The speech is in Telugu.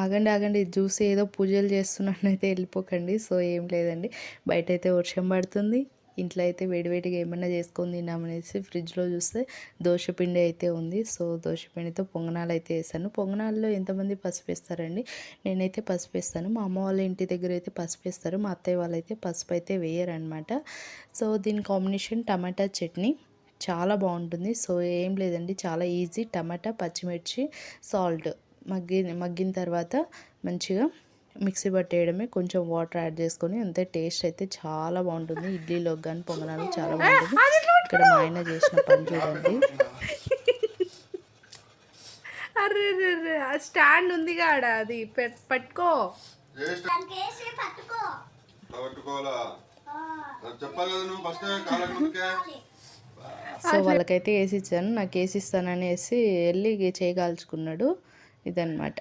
ఆగండి ఆగండి చూసి ఏదో పూజలు చేస్తున్నానైతే వెళ్ళిపోకండి. సో ఏం లేదండి, బయట అయితే వర్షం పడుతుంది. ఇంట్లో అయితే వేడివేడిగా ఏమన్నా చేసుకొని తిన్నామనేసి ఫ్రిడ్జ్లో చూస్తే దోశపిండి అయితే ఉంది. సో దోశపిండితో పొంగనాలు అయితే వేసాను. పొంగనాల్లో ఎంతమంది పసుపు వేస్తారండి? నేనైతే పసుపు వేస్తాను. మా అమ్మ వాళ్ళ ఇంటి దగ్గర అయితే పసుపు వేస్తారు, మా అత్తయ్య వాళ్ళైతే పసుపు అయితే వేయరనమాట. సో దీని కాంబినేషన్ టమాటా చట్నీ చాలా బాగుంటుంది. సో ఏం లేదండి, చాలా ఈజీ. టమాటా, పచ్చిమిర్చి, సాల్ట్ మగ్గిన తర్వాత మంచిగా మిక్సీ పట్టేయడమే. కొంచెం వాటర్ యాడ్ చేసుకొని అంతే. టేస్ట్ అయితే చాలా బాగుంటుంది. ఇడ్లీలోకి కానీ పొంగనాలు చాలా బాగుంటుంది. ఇక్కడ మా ఆయన చేసిన పని చూడండి. అరే స్టాండ్ ఉంది కాడ, అది పట్టుకో. సో వాళ్ళకైతే వేసి ఇచ్చాను, నాకు వేసి ఇస్తాననేసి వెళ్ళి చేయి కాల్చుకున్నాడు. ఇదన్నమాట.